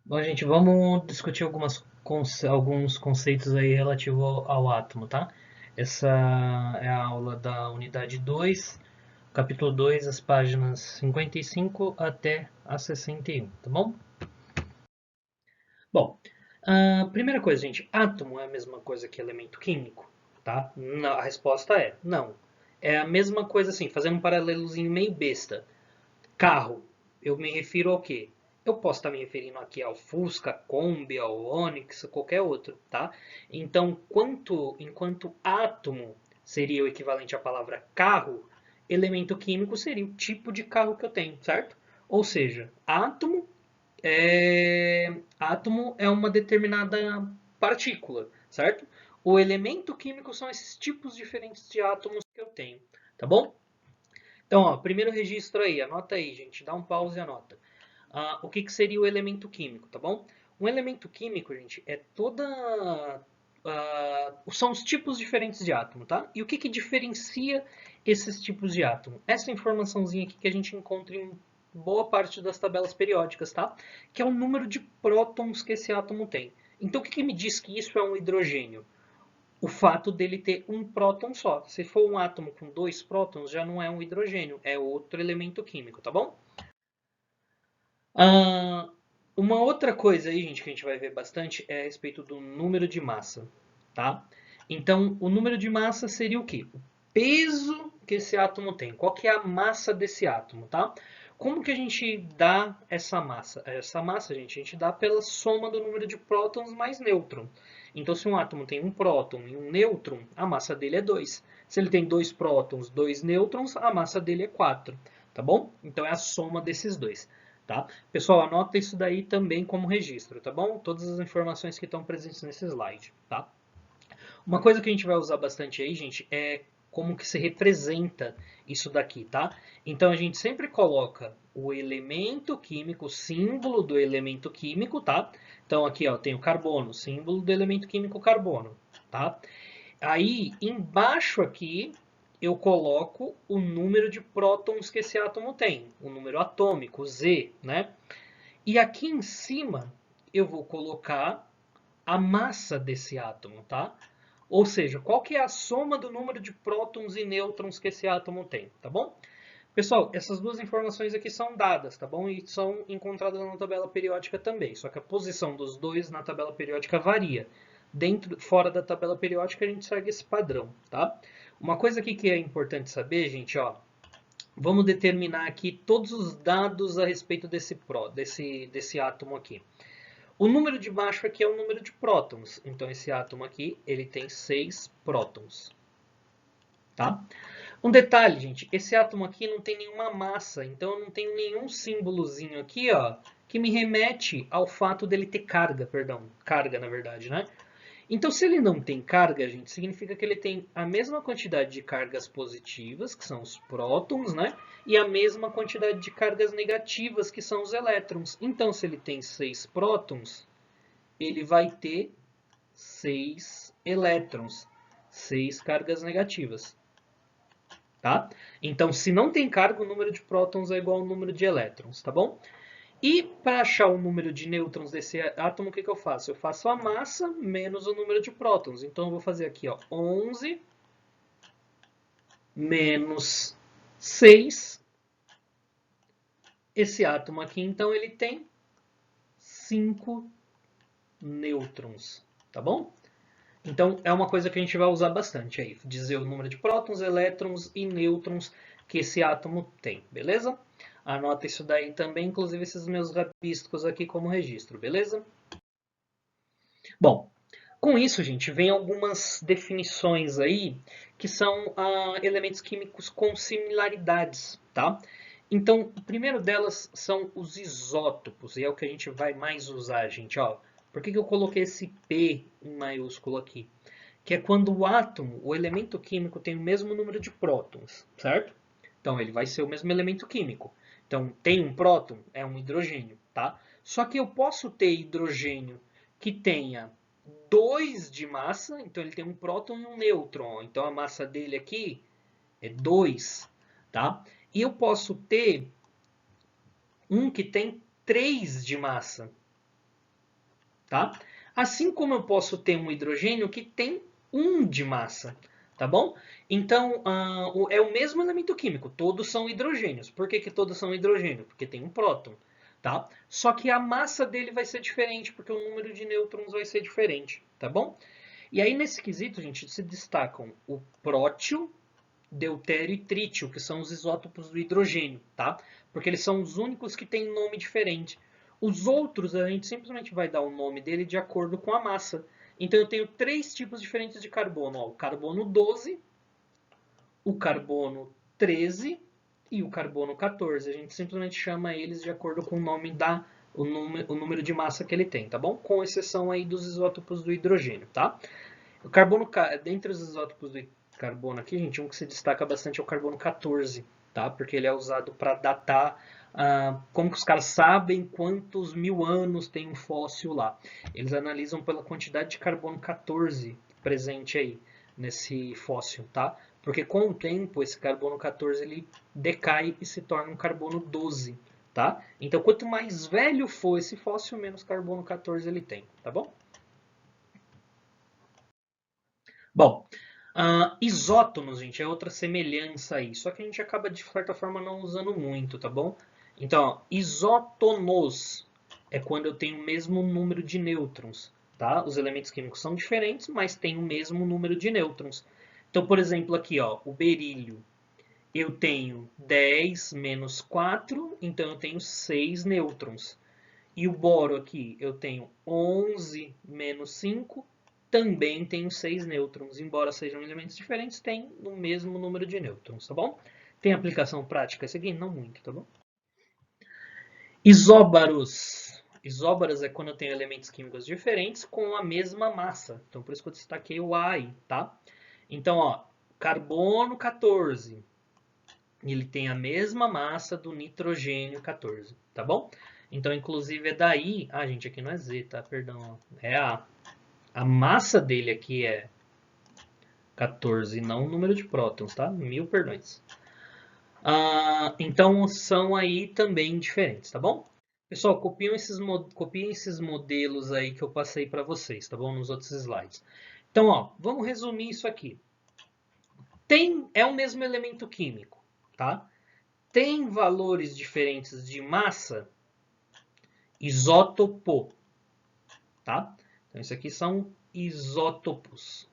Bom, gente, vamos discutir alguns conceitos aí relativo ao átomo, tá? Essa é a aula da unidade 2, capítulo 2, as páginas 55 até a 61, tá bom? Bom, a primeira coisa, gente, átomo é a mesma coisa que elemento químico, tá? Não, a resposta é não. É a mesma coisa assim, fazendo um paralelozinho meio besta. Carro, eu me refiro ao quê? Eu posso estar me referindo aqui ao Fusca, Kombi, ao Onix, qualquer outro, tá? Então, enquanto átomo seria o equivalente à palavra carro, elemento químico seria o tipo de carro que eu tenho, certo? Ou seja, átomo é uma determinada partícula, certo? O elemento químico são esses tipos diferentes de átomos que eu tenho, tá bom? Então, ó, primeiro registro aí, anota aí, gente, dá um pause e anota. O que seria o elemento químico, tá bom? Um elemento químico, gente, é são os tipos diferentes de átomo, tá? E o que diferencia esses tipos de átomo? Essa informaçãozinha aqui que a gente encontra em boa parte das tabelas periódicas, tá? Que é o número de prótons que esse átomo tem. Então, o que me diz que isso é um hidrogênio? O fato dele ter um próton só. Se for um átomo com dois prótons, já não é um hidrogênio, é outro elemento químico, tá bom? Ah, uma outra coisa aí, gente, que a gente vai ver bastante é a respeito do número de massa, tá? Então, o número de massa seria o quê? O peso que esse átomo tem. Qual que é a massa desse átomo, tá? Como que a gente dá essa massa? Essa massa, gente, a gente dá pela soma do número de prótons mais nêutrons. Então, se um átomo tem um próton e um nêutron, a massa dele é 2. Se ele tem dois prótons, dois nêutrons, a massa dele é 4, tá bom? Então, é a soma desses dois. Tá? Pessoal, anota isso daí também como registro, tá bom? Todas as informações que estão presentes nesse slide, tá? Uma coisa que a gente vai usar bastante aí, gente, é como que se representa isso daqui, tá? Então a gente sempre coloca o elemento químico, o símbolo do elemento químico, tá? Então aqui, ó, tem o carbono, símbolo do elemento químico carbono, tá? Aí, embaixo aqui, eu coloco o número de prótons que esse átomo tem, o número atômico, Z, né? E aqui em cima, eu vou colocar a massa desse átomo, tá? Ou seja, qual que é a soma do número de prótons e nêutrons que esse átomo tem, tá bom? Pessoal, essas duas informações aqui são dadas, tá bom? E são encontradas na tabela periódica também. Só que a posição dos dois na tabela periódica varia. Fora da tabela periódica, a gente segue esse padrão, tá? Uma coisa aqui que é importante saber, gente, ó, vamos determinar aqui todos os dados a respeito desse átomo aqui. O número de baixo aqui é o número de prótons. Então, esse átomo aqui, ele tem 6 prótons, tá? Um detalhe, gente, esse átomo aqui não tem nenhuma massa, então eu não tenho nenhum símbolozinho aqui, ó, que me remete ao fato dele ter carga, perdão, carga na verdade, né? Então, se ele não tem carga, gente, significa que ele tem a mesma quantidade de cargas positivas, que são os prótons, né? E a mesma quantidade de cargas negativas, que são os elétrons. Então, se ele tem 6 prótons, ele vai ter 6 elétrons, 6 cargas negativas. Tá? Então, se não tem carga, o número de prótons é igual ao número de elétrons, tá bom? E para achar o número de nêutrons desse átomo, o que eu faço? Eu faço a massa menos o número de prótons. Então, eu vou fazer aqui, ó, 11 menos 6. Esse átomo aqui, então, ele tem 5 nêutrons, tá bom? Então, é uma coisa que a gente vai usar bastante aí, dizer o número de prótons, elétrons e nêutrons que esse átomo tem, beleza? Anota isso daí também, inclusive esses meus rabiscos aqui como registro, beleza? Bom, com isso, gente, vem algumas definições aí que são elementos químicos com similaridades, tá? Então, o primeiro delas são os isótopos, e é o que a gente vai mais usar, gente, ó. Por que eu coloquei esse P em maiúsculo aqui? Que é quando o átomo, o elemento químico, tem o mesmo número de prótons, certo? Então, ele vai ser o mesmo elemento químico. Então, tem um próton, é um hidrogênio, tá? Só que eu posso ter hidrogênio que tenha 2 de massa, então ele tem um próton e um nêutron. Então, a massa dele aqui é 2, tá? E eu posso ter um que tem 3 de massa. tá? Assim como eu posso ter um hidrogênio que tem 1 de massa, tá bom? Então, é o mesmo elemento químico, todos são hidrogênios. Por que que todos são hidrogênios? Porque tem um próton, tá? Só que a massa dele vai ser diferente, porque o número de nêutrons vai ser diferente, tá bom? E aí, nesse quesito, gente, se destacam o prótio, deutério e trítio, que são os isótopos do hidrogênio, tá? Porque eles são os únicos que têm nome diferente. Os outros, a gente simplesmente vai dar o nome dele de acordo com a massa. Então, eu tenho 3 tipos diferentes de carbono. Ó, o carbono 12, o carbono 13 e o carbono 14. A gente simplesmente chama eles de acordo com o nome o número de massa que ele tem, tá bom? Com exceção aí dos isótopos do hidrogênio, tá? O carbono, dentre os isótopos do carbono aqui, gente, um que se destaca bastante é o carbono 14, tá? Porque ele é usado para datar como que os caras sabem quantos mil anos tem um fóssil lá. Eles analisam pela quantidade de carbono 14 presente aí nesse fóssil, tá? Porque com o tempo esse carbono 14 ele decai e se torna um carbono 12, tá? Então quanto mais velho for esse fóssil, menos carbono 14 ele tem, tá bom? Bom, isótonos, gente, é outra semelhança aí, só que a gente acaba de certa forma não usando muito, tá bom? Então, ó, isótonos é quando eu tenho o mesmo número de nêutrons, tá? Os elementos químicos são diferentes, mas têm o mesmo número de nêutrons. Então, por exemplo, aqui, ó, o berílio, eu tenho 10 menos 4, então eu tenho 6 nêutrons. E o boro aqui, eu tenho 11 menos 5, também tenho 6 nêutrons. Embora sejam elementos diferentes, tem o mesmo número de nêutrons, tá bom? Tem aplicação prática esse aqui? Não muito, tá bom? Isóbaros. Isóbaros é quando eu tenho elementos químicos diferentes com a mesma massa. Então, por isso que eu destaquei o A aí, tá? Então, ó, carbono 14. Ele tem a mesma massa do nitrogênio 14, tá bom? Então, inclusive, é daí... Ah, gente, aqui não é Z, tá? Perdão. É A. A massa dele aqui é 14, não o número de prótons, tá? Mil perdões. Então, são aí também diferentes, tá bom? Pessoal, copiem esses modelos aí que eu passei para vocês, tá bom? Nos outros slides. Então, ó, vamos resumir isso aqui. É o mesmo elemento químico, tá? Tem valores diferentes de massa, isótopo, tá? Então, isso aqui são isótopos.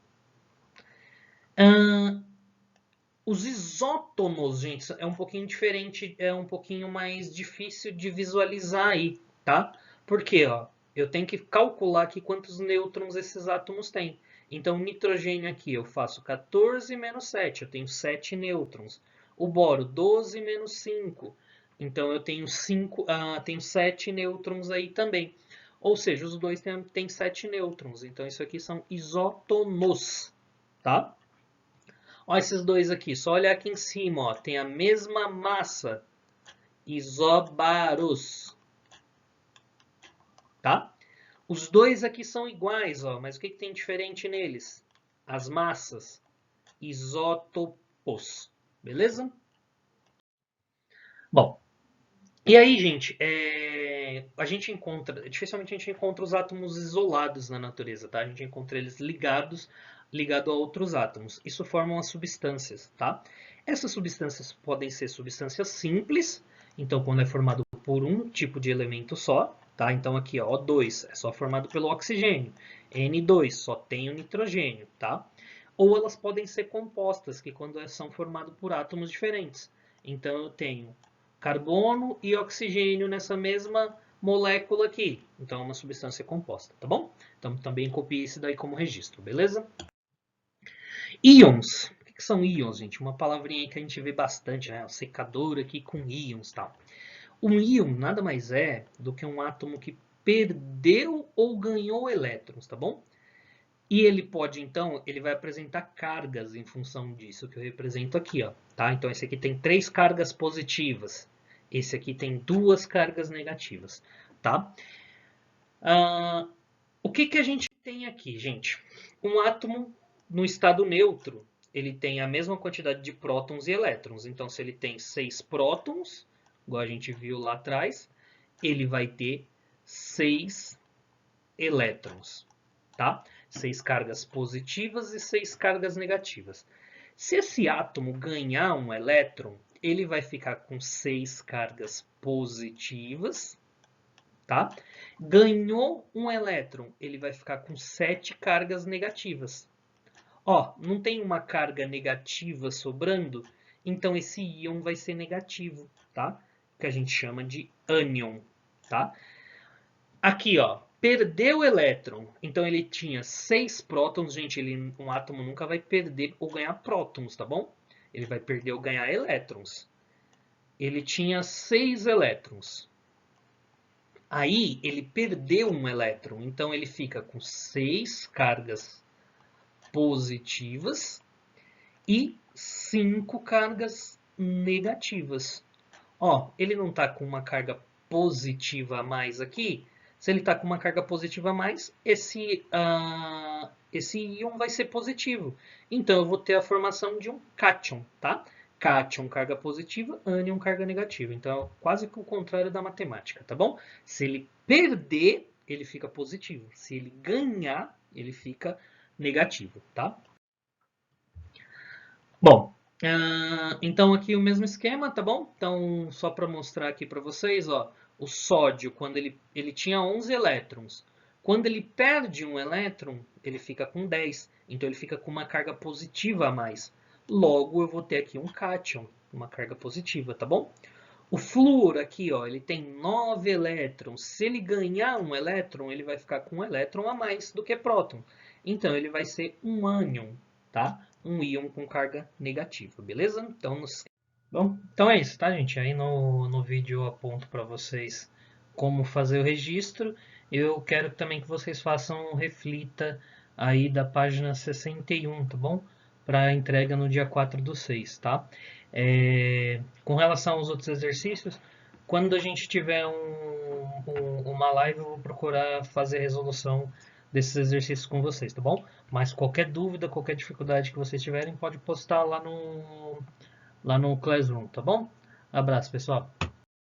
Os isótonos, gente, é um pouquinho diferente, é um pouquinho mais difícil de visualizar aí, tá? Porque, ó, eu tenho que calcular aqui quantos nêutrons esses átomos têm. Então, o nitrogênio aqui, eu faço 14 menos 7, eu tenho 7 nêutrons. O boro, 12 menos 5, então eu tenho 7 nêutrons aí também. Ou seja, os dois têm 7 nêutrons, então isso aqui são isótonos, tá? Olha esses dois aqui, só olhar aqui em cima, ó, tem a mesma massa, isóbaros, tá? Os dois aqui são iguais, ó, mas o que tem diferente neles? As massas, isótopos, beleza? Bom, e aí, gente, dificilmente a gente encontra os átomos isolados na natureza, tá? A gente encontra eles ligado a outros átomos. Isso formam as substâncias, tá? Essas substâncias podem ser substâncias simples, então quando é formado por um tipo de elemento só, tá? Então aqui, ó, O2 é só formado pelo oxigênio, N2 só tem o nitrogênio, tá? Ou elas podem ser compostas, que quando são formadas por átomos diferentes. Então eu tenho carbono e oxigênio nessa mesma molécula aqui. Então, é uma substância composta, tá bom? Então, também copie isso daí como registro, beleza? Íons. O que são íons, gente? Uma palavrinha que a gente vê bastante, né? O secador aqui com íons e tal. Um íon nada mais é do que um átomo que perdeu ou ganhou elétrons, tá bom? E ele pode, então, ele vai apresentar cargas em função disso que eu represento aqui, ó, tá? Então, esse aqui tem 3 cargas positivas. Esse aqui tem 2 cargas negativas, tá? O que a gente tem aqui, gente? Um átomo no estado neutro, ele tem a mesma quantidade de prótons e elétrons. Então, se ele tem 6 prótons, igual a gente viu lá atrás, ele vai ter 6 elétrons, tá? 6 cargas positivas e 6 cargas negativas. Se esse átomo ganhar um elétron, ele vai ficar com 6 cargas positivas, tá? Ganhou um elétron, ele vai ficar com 7 cargas negativas. Ó, não tem uma carga negativa sobrando, então esse íon vai ser negativo, tá? Que a gente chama de ânion, tá? Aqui, ó, perdeu o elétron, então ele tinha 6 prótons. Gente, um átomo nunca vai perder ou ganhar prótons, tá bom? Ele vai perder ou ganhar elétrons. Ele tinha 6 elétrons. Aí ele perdeu um elétron, então ele fica com 6 cargas positivas e 5 cargas negativas. Ó, ele não está com uma carga positiva a mais aqui. Se ele está com uma carga positiva a mais, esse íon vai ser positivo. Então eu vou ter a formação de um cátion, tá? Cátion, carga positiva, ânion, carga negativa. Então é quase que o contrário da matemática, tá bom? Se ele perder, ele fica positivo. Se ele ganhar, ele fica negativo, tá? Bom, então aqui o mesmo esquema, tá bom? Então, só para mostrar aqui para vocês, ó, o sódio, quando ele tinha 11 elétrons. Quando ele perde um elétron, ele fica com 10. Então, ele fica com uma carga positiva a mais. Logo, eu vou ter aqui um cátion, uma carga positiva, tá bom? O flúor aqui, ó, ele tem 9 elétrons. Se ele ganhar um elétron, ele vai ficar com um elétron a mais do que próton. Então, ele vai ser um ânion, tá? Um íon com carga negativa, beleza? Então, bom, então é isso, tá, gente? Aí no vídeo eu aponto para vocês como fazer o registro. Eu quero também que vocês façam um reflita aí da página 61, tá bom? Para entrega no dia 4/6, tá? Com relação aos outros exercícios, quando a gente tiver uma live, eu vou procurar fazer resolução desses exercícios com vocês, tá bom? Mas qualquer dúvida, qualquer dificuldade que vocês tiverem, pode postar lá no Classroom, tá bom? Abraço, pessoal!